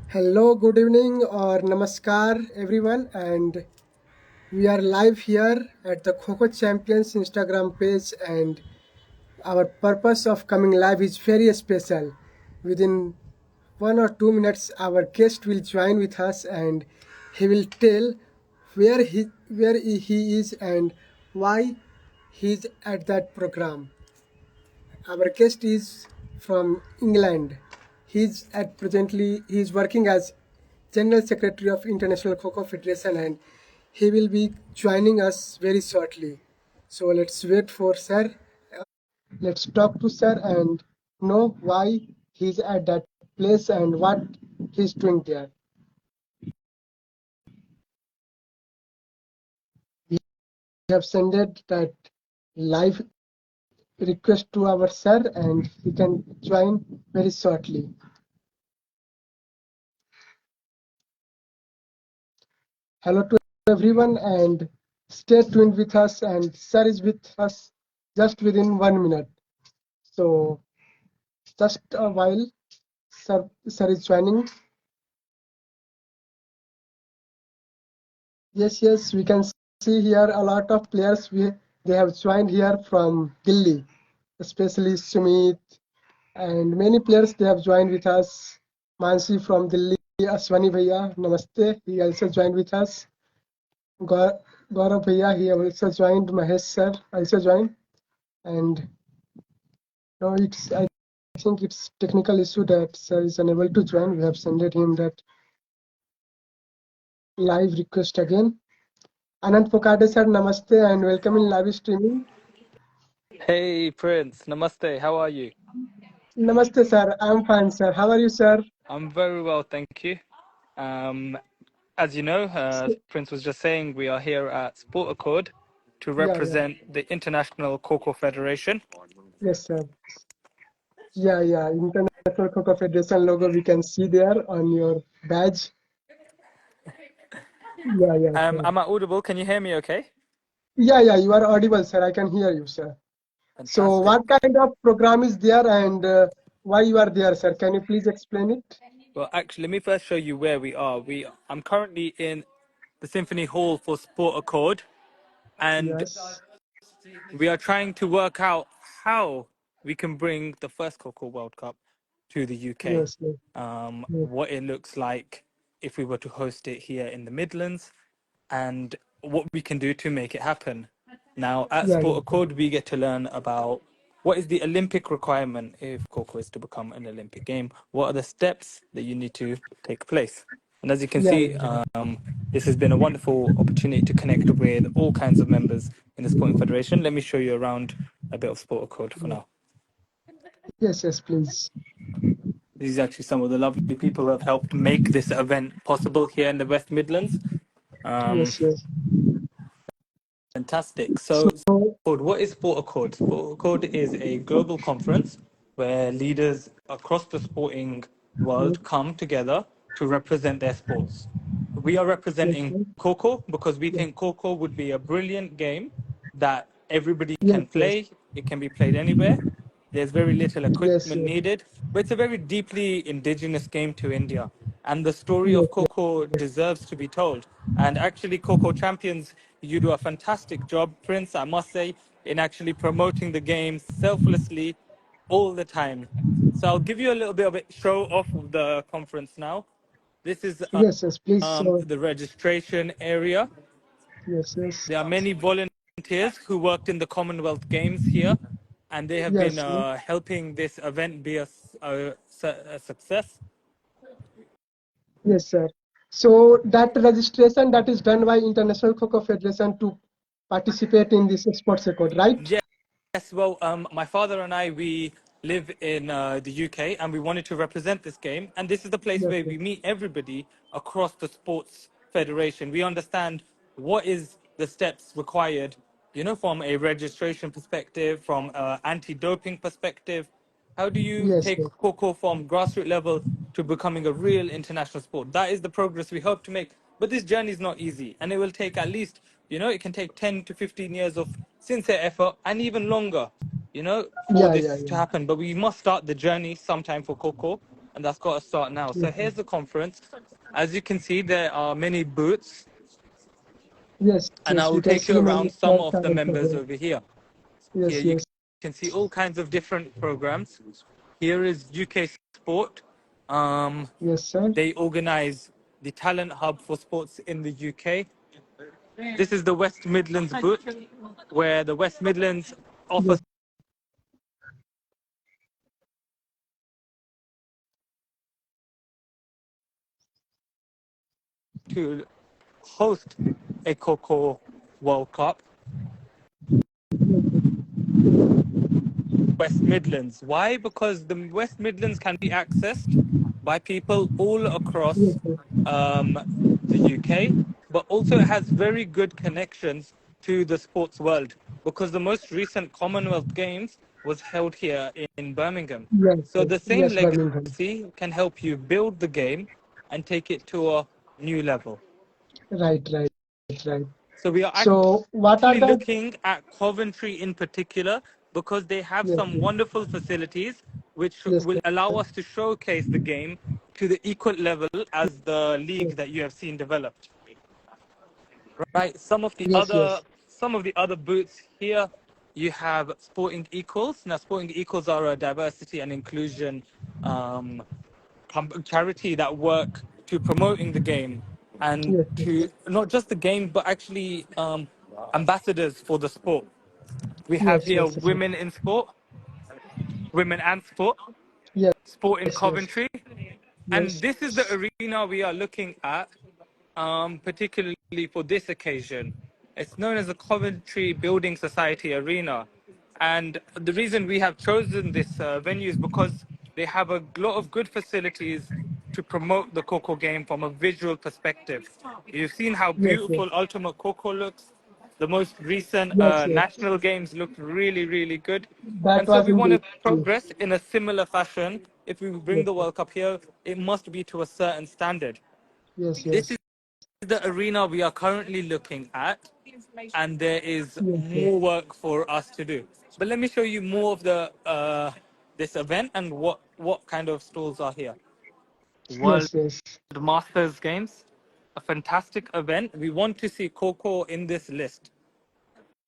Hello, good evening, or namaskar, everyone, and we are live here at the Kho Kho Champions Instagram page, and our purpose of coming live is very special. Within 1 or 2 minutes, our guest will join with us, and he will tell where he is and why he is at that program. Our guest is from England. He's working as General Secretary of International Kho Kho Federation, and he will be joining us very shortly. So let's wait for Sir. Let's talk to Sir and know why he's at that place and what he's doing there. We have sent that live request to our Sir, and he can join very shortly. Hello to everyone, and stay tuned with us, and Sir is with us just within 1 minute. So just a while, Sir is joining. Yes, we can see here a lot of players. They have joined here from Delhi, especially Sumit, and many players they have joined with us. Mansi from Delhi, Aswani Bhaiya, Namaste. He also joined with us. Gaurav Bhaiya, he also joined. Mahesh Sir also joined. And now I think it's technical issue that Sir is unable to join. We have sent him that live request again. Anand Pokade Sir, Namaste and welcome in live streaming. Hey Prince, Namaste, how are you? Namaste Sir, I'm fine Sir. How are you Sir? I'm very well, thank you. As you know, Prince was just saying, we are here at SportAccord to Yeah. represent the International Kho Kho Federation. Yes Sir. Yeah. International Kho Kho Federation logo we can see there on your badge. Yeah, sir. Am I audible? Can you hear me okay? Yeah, you are audible Sir. I can hear you Sir. So Fantastic. what kind of program is there and why you are there Sir? Can you please explain it? Well, actually, let me first show you where we are. I'm currently in the Symphony Hall for SportAccord, and Yes. we are trying to work out how we can bring the first Kho Kho World Cup to the UK. Yes. Yes. What it looks like if we were to host it here in the Midlands, and what we can do to make it happen. Now, at Yeah. Sport Accord, we get to learn about what is the Olympic requirement if Kho Kho is to become an Olympic game. What are the steps that you need to take place? And as you can Yeah. see, this has been a wonderful opportunity to connect with all kinds of members in the Sporting Federation. Let me show you around a bit of Sport Accord for now. Yes, please. These are actually some of the lovely people who have helped make this event possible here in the West Midlands. Yes. Fantastic. So, So, what is SportAccord? SportAccord is a global conference where leaders across the sporting yes, world come together to represent their sports. We are representing yes, Kho Kho because we yes, think Kho Kho would be a brilliant game that everybody yes, can play. It can be played anywhere. There's very little yes, equipment needed, but it's a very deeply indigenous game to India. And the story yes, of Kho Kho deserves to be told. And actually, Kho Kho Champions, you do a fantastic job, Prince, I must say, in actually promoting the game selflessly all the time. So I'll give you a little bit of a show off of the conference now. This is please. So, the registration area. yes, There are many volunteers who worked in the Commonwealth Games here, and they have been yes, helping this event be a success. yes, sir. So that registration that is done by International Kho Kho Federation to participate in this sports record, right? Yes, well, my father and I, we live in the UK and we wanted to represent this game. And this is the place Yes, where we meet everybody across the sports federation. We understand what is the steps required, from a registration perspective, from an anti-doping perspective. How do you yes, take yes, Kho Kho from grassroots level to becoming a real international sport? That is the progress we hope to make. But this journey is not easy, and it will take at least, it can take 10 to 15 years of sincere effort and even longer, for yeah, this to happen. But we must start the journey sometime for Kho Kho. and that's got to start now. So yes, here's the conference. As you can see, there are many booths, yes, and I yes. will We can take you see around many some players of are the also members here. over here. Here Yes, you yes, can see all kinds of different programs. Here is UK Sport. Um, yes, sir. they organize the talent hub for sports in the UK. This is the West Midlands booth, where the West Midlands offers Yes, to host a Kho Kho World Cup. West Midlands. Why? Because the West Midlands can be accessed by people all yes, across yes, the UK, but also it has very good connections to the sports world because the most recent Commonwealth Games was held here in Birmingham. yes, So yes, the same yes, Birmingham. legacy can help you build the game and take it to a new level. Right, right, right. So we are So, what are actually the looking at Coventry in particular because they have yes, some yes, wonderful facilities which yes, will allow sir. us to showcase the game to the equal level as the Yes, league that you have seen developed. Right. yes, yes, Some of the other booths here, you have Sporting Equals. Now, Sporting Equals are a diversity and inclusion um, charity that work to promoting the game and yes, yes, to not just the game, but actually ambassadors for the sport. We have yes, here yes, right. women in sport, women and sport, Yes, sport in yes, Coventry, and yes, this is the arena we are looking at, particularly for this occasion. It's known as the Coventry Building Society Arena. And the reason we have chosen this venue is because they have a lot of good facilities to promote the Coco game from a visual perspective. You've seen how yes, yes, beautiful Ultimate Coco looks. The most recent yes, yes. national games looked really, really good. That And so was we want indeed to true. progress in a similar fashion. If we bring Yes, the World Cup here, it must be to a certain standard. yes, This yes, is the arena we are currently looking at, and there is yes, yes, more work for us to do. But let me show you more of the this event and what kind of stalls are here. World yes, yes, Masters Games, a fantastic event. We want to see Coco in this list.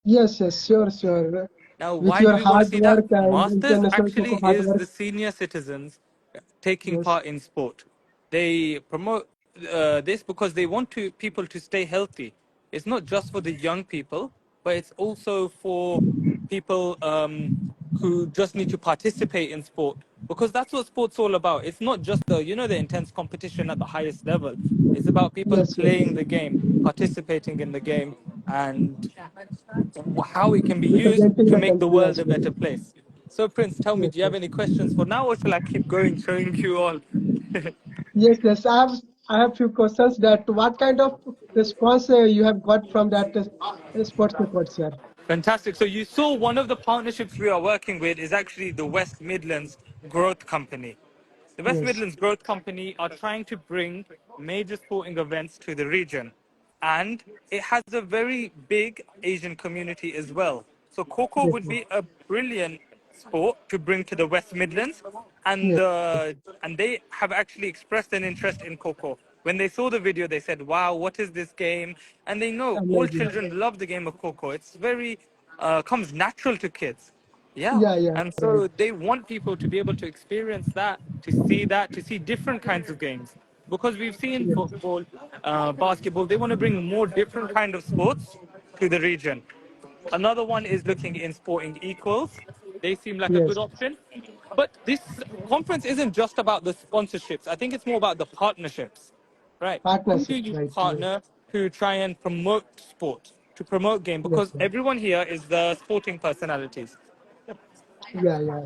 yes, yes, sure, sure. Now, With why do your we want to hard see that? work and Masters international actually Coco hard is work, the senior citizens taking yes, part in sport. They promote this because they want to people to stay healthy. It's not just for the young people, but it's also for people who just need to participate in sport because that's what sport's all about. It's not just the intense competition at the highest level. It's about people yes, yes, playing the game, participating in the game, and how it can be used representing to the make the country world as a well. better place. So, Prince, tell me, Yes, do you have yes, any questions for now, or shall I keep going, showing you all? yes, yes. I have few questions. That what kind of response you have got from that sports records here? Fantastic. So you saw one of the partnerships we are working with is actually the West Midlands Growth Company. The West Yes, Midlands Growth Company are trying to bring major sporting events to the region. And it has a very big Asian community as well. So Coco yes, would be a brilliant sport to bring to the West Midlands, and yes, and they have actually expressed an interest in Coco. When they saw the video, they said, "Wow, what is this game?" And they know all amazing. children love the game of Coco. It's very comes natural to kids. Yeah. Yeah, yeah, And right. so they want people to be able to experience that, to see different kinds of games. Because we've seen Yes, football, basketball, they want to bring more different kind of sports to the region. Another one is looking in sporting equals. They seem like a yes. good option. But this conference isn't just about the sponsorships. I think it's more about the partnerships, right? Who do Partnership, you right? Yes, partner to try and promote sport, to promote game? yes, Because yes. everyone here is the sporting personalities. Yeah, yeah.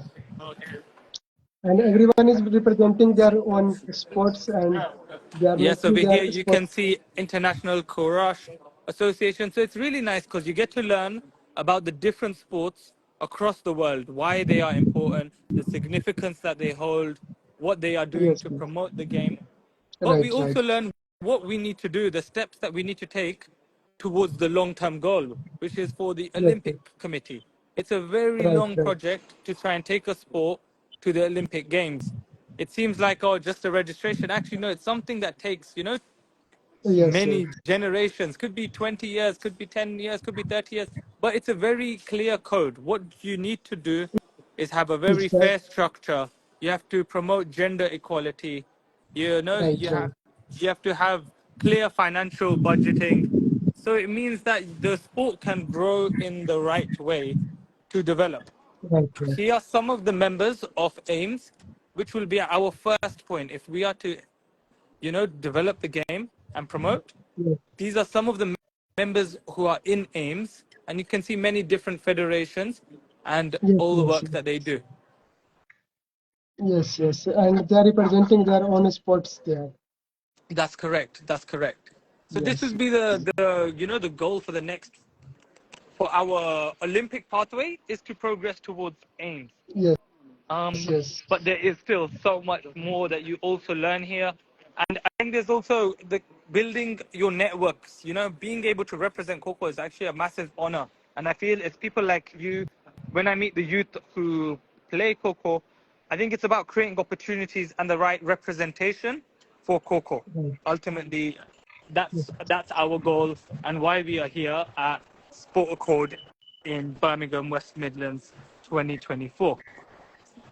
And everyone is representing their own sports and they are Yes, making over their here you sports. can see International Kho Association. So it's really nice because you get to learn about the different sports across the world, why they are important, the significance that they hold, what they are doing Yes, to yes. promote the game. But we Right, right. also learn what we need to do, the steps that we need to take towards the long-term goal, which is for the Yes, yes. Olympic Committee. It's a very Right, long right. project to try and take a sport to the Olympic Games. It seems like, oh, just a registration. Actually, no, it's something that takes, Yes, yes, many generations. Could be 20 years, could be 10 years, could be 30 years. But it's a very clear code. What you need to do is have a very it's that fair structure. You have to promote gender equality. right, You have to have clear financial budgeting. So it means that the sport can grow in the right way to develop. right, Here are some of the members of AIMS, which will be our first point if we are to, develop the game and promote. yes, These are some of the members who are in AIMS, and you can see many different federations and yes, all the yes, work that they do. yes, yes, and they are representing their own sports there. That's correct. That's correct. So this Yes, would be the goal for the next for our Olympic pathway is to progress towards AIMS. yes, Um, yes, but there is still so much more that you also learn here. And I think there's also the building your networks, being able to represent Kho Kho is actually a massive honor. And I feel it's people like you, when I meet the youth who play Kho Kho, I think it's about creating opportunities and the right representation for Kho Kho. right, Ultimately, yes, that's our goal and why we are here at SportAccord in Birmingham, West Midlands, 2024.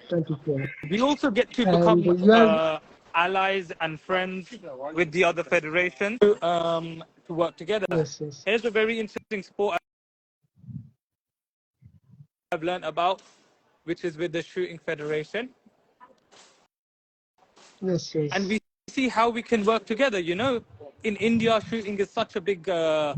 24. We also get to And become you are, allies and friends with the other federations to work together. yes, yes, Here's a very interesting sport I've learned about, which is with the shooting federation. yes, And yes, we see how we can work together. In India, shooting is such a big part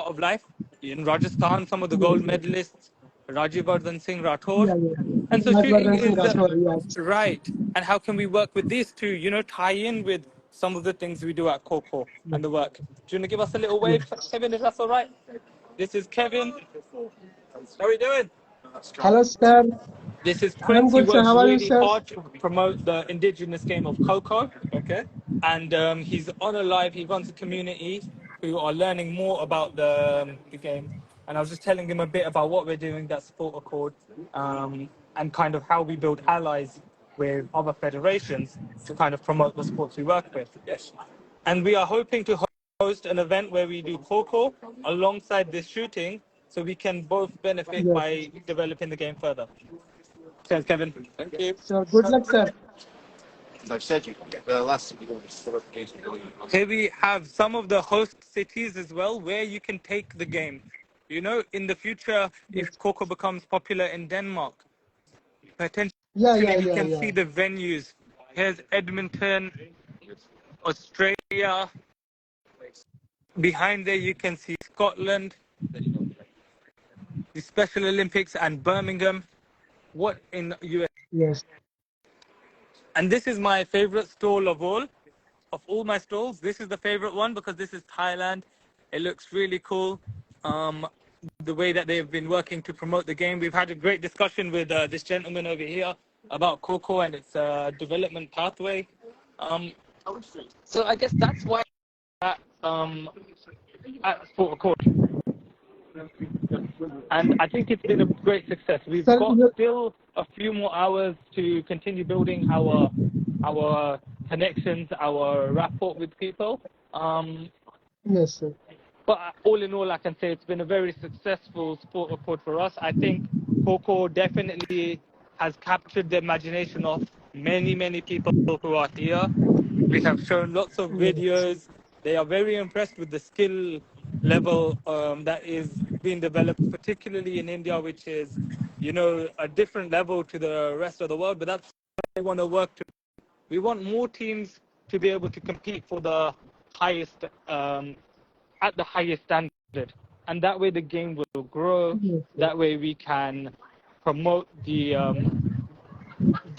of life. In Rajasthan, some of the yes, gold yes. medalists, Rajivardhan Singh Rathore. Yeah, yeah, And so shooting Rajvardhan Singh is Rathore, yes, right. And how can we work with these to, tie in with some of the things we do at Kho Kho yes, and the work? Do you want to give us a little wave, yes. Kevin, if that's all right? This is Kevin. How are we doing? Hello, sir. This is I'm Prince. He good, sir. works How are you, really sir? hard to promote the indigenous game of Kho Kho. Okay. And he's on a live. He runs a community who are learning more about the game. And I was just telling him a bit about what we're doing, that Sport Accord, and kind of how we build allies with other federations to kind of promote the sports we work with. Yes. And we are hoping to host an event where we do Kho Kho alongside this shooting so we can both benefit Yes. by developing the game further. Cheers, Kevin. Thank you. So good luck, sir. I've said you. The last. Here we have some of the host cities as well, where you can take the game. In the future, Yes. if Coco becomes popular in Denmark, potentially Yeah, yeah, we yeah, can yeah. see the venues. Here's Edmonton, Australia. Behind there, you can see Scotland, the Special Olympics, and Birmingham. What in US? Yes. And this is my favorite stall of all. Of all my stalls, this is the favorite one because this is Thailand. It looks really cool. Um, the way that they've been working to promote the game. We've had a great discussion with this gentleman over here about Kho Kho and its development pathway. Um, so I guess that's why at Sport Accord. And I think it's been a great success. We've Sir, got still a few more hours to continue building our connections, our rapport with people. yes, sir. But all in all, I can say it's been a very successful sport report for us. I think Kho Kho definitely has captured the imagination of many, many people who are here. We have shown lots of Yes. videos. They are very impressed with the skill level that is being developed, particularly in India, which is, a different level to the rest of the world. But that's what they want to work to. We want more teams to be able to compete for the highest at the highest standard, and that way the game will grow. Yes, sir. That way we can promote the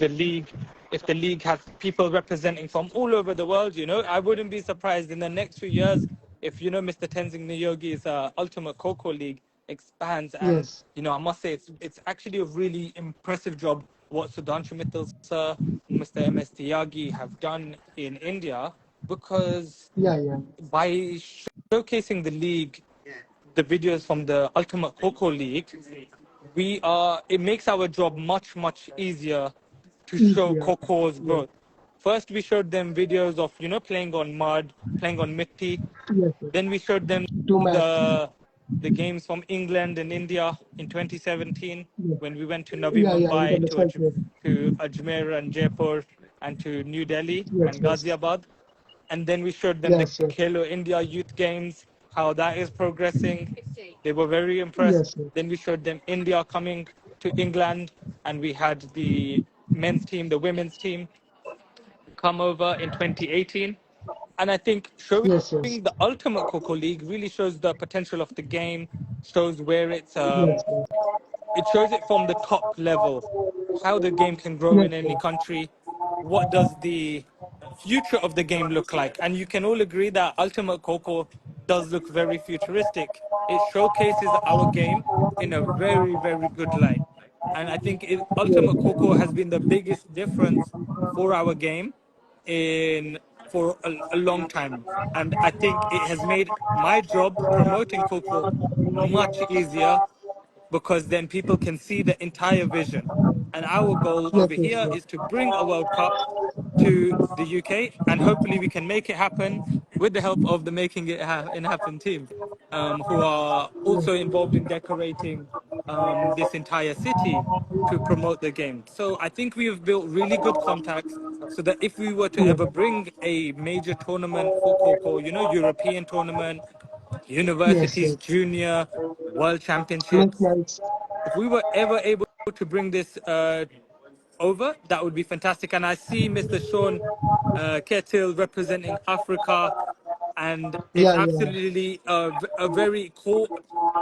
league. If the league has people representing from all over the world, I wouldn't be surprised in the next few years if Mr. Tenzing Norge's Ultimate Kho Kho League expands. And Yes. I must say it's actually a really impressive job what Sudhanshu Mittal sir, Mr. MS Tyagi have done in India, because Yeah, yeah. by showcasing the league, the videos from the Ultimate Kho Kho League, it makes our job much, much easier to show easier. Coco's Yes, growth. First, we showed them videos of playing on mud, playing on mitti. yes, yes. Then we showed them Two match. the games from England and India in 2017 Yes. when we went to Navi Yeah, yeah, Mumbai, international player. to Ajmer and Jaipur, and to New Delhi Yes, and yes, Ghaziabad. And then we showed them the yes, yes, Khelo India Youth Games, how that is progressing. They were very impressed. yes, yes, Then we showed them India coming to England, and we had the men's team, the women's team come over in 2018. And I think showing yes, yes, the Ultimate Coco League really shows the potential of the game, shows where yes, yes, it shows it from the top level, how the game can grow yes, in any yes, country, what does the future of the game look like. And you can all agree that Ultimate Coco does look very futuristic. It showcases our game in a very, very good light. And I think yes, Ultimate Coco has been the biggest difference for our game in for a long time. And I think it has made my job promoting Coco much easier because then people can see the entire vision. And our goal yes, over yes, here yes, is to bring a World Cup to the UK, and hopefully we can make it happen with the help of the Making It Happen team, who are also involved in decorating this entire city to promote the game. So I think we have built really good contacts so that if we were to yes, ever bring a major tournament for Coco, European tournament, yes, universities, yes. junior, world Nice, championships, nice. if we were ever able to bring this over, that would be fantastic. And I see Mr. Sean Kettle representing Africa, and it's Yeah, yeah. absolutely a very core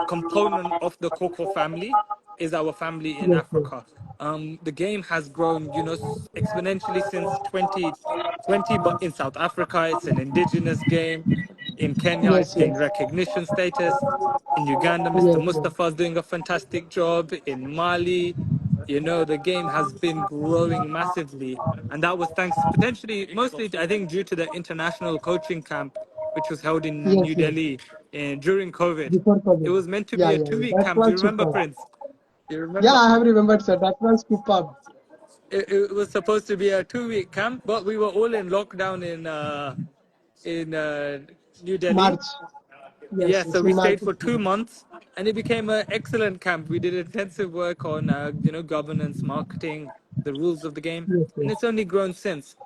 component of the Coco family is our family in Yes, yes, Africa. The game has grown, exponentially since 2020, but in South Africa, it's an indigenous game. In Kenya, it's yes, gained yes, recognition status. In Uganda, Mr. yes, yes, Mustafa is doing a fantastic job. In Mali, the game has been growing massively. And that was thanks potentially, mostly, I think, due to the international coaching camp, which was held in yes, New yes. Delhi during COVID. Before It COVID. was meant to Yeah, be a yeah, yeah. 2 week That camp. Do you was remember, superb. Prince? You Yeah, remember? I have remembered, sir. That was superb. It was supposed to be a 2 week camp, but we were all in lockdown in New Delhi. March. Yes, Yeah, yes. so In we March. stayed for 2 months, and it became an excellent camp. We did intensive work on governance, marketing, the rules of the game, Yes, and yes, it's only grown since.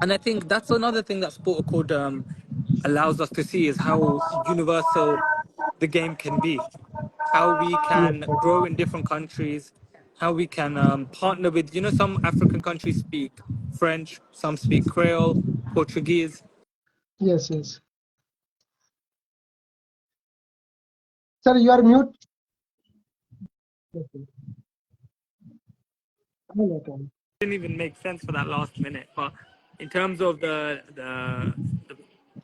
And I think that's another thing that SportAccord allows us to see is how universal the game can be, how we yes, can yes, grow in different countries, how we can partner with, some African countries speak French, some speak Creole, Portuguese. yes, yes. Sir, you are mute. Yes, yes. No, no, no. Didn't even make sense for that last minute. But in terms of the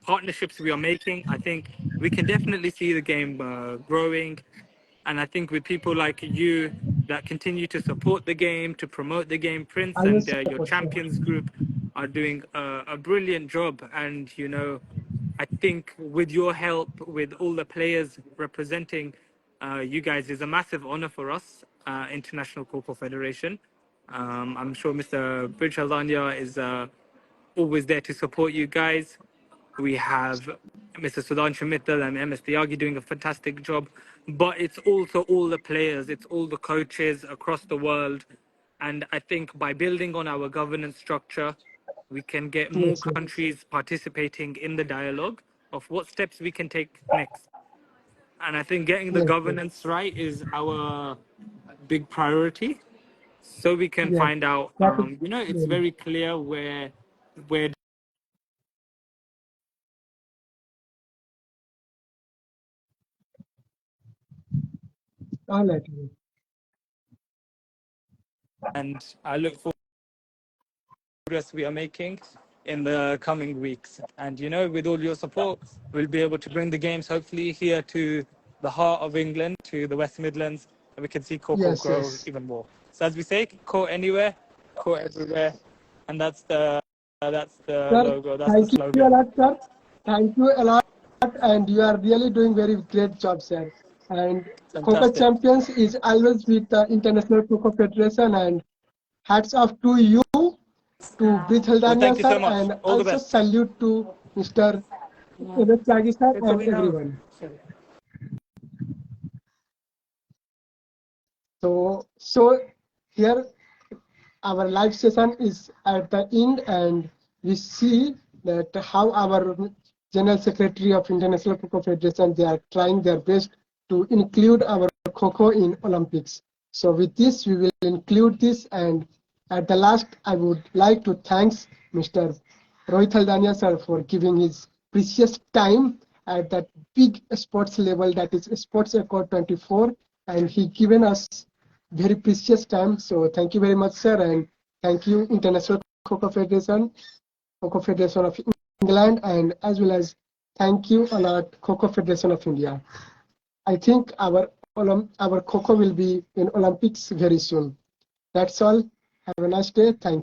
partnerships we are making, I think we can definitely see the game growing. And I think with people like you that continue to support the game, to promote the game, Prince I will and your support, sir. champions group are doing a brilliant job. And, I think with your help, with all the players representing you guys, is a massive honor for us, International Kho Kho Federation. I'm sure Mr. Bridge is always there to support you guys. We have Mr. Sudhanshu Mittal and MS Tyagi doing a fantastic job. But it's also all the players, it's all the coaches across the world. And I think by building on our governance structure, we can get more Yes, yes, countries participating in the dialogue of what steps we can take next. And I think getting the yes, yes, governance right is our big priority so we can yes. find out That is it's really very clear where all right. and I look forward to the progress we are making in the coming weeks. And with all your support, we'll be able to bring the games hopefully here to the heart of England, to the West Midlands, and we can see Coco Yes, grow yes. even more. So as we say, court anywhere, court everywhere, and that's the Sir, logo, that's the thank you a slogan. lot, sir. Thank you a lot, and you are really doing very great job, sir. And Kho Kho Fantastic. Champions is always with the International Kho Kho Federation, and hats off to you, to Brith Well, Haldania thank you sir, so much. and All the also best. salute to Mr. MS Tyagi sir and everyone. So here our live session is at the end, and we see that how our General Secretary of International Kho Kho Federation, they are trying their best to include our Kho Kho in Olympics. So with this, we will include this, and at the last, I would like to thank Mr. Rohit Haldania sir for giving his precious time at that big sports level, that is SportAccord 24, and he given us very precious time. So thank you very much, sir, and thank you International Kho Kho Federation of England, and as well as thank you a lot Kho Kho Federation of India. I think our Kho Kho will be in Olympics very soon. That's all. Have a nice day. Thank you.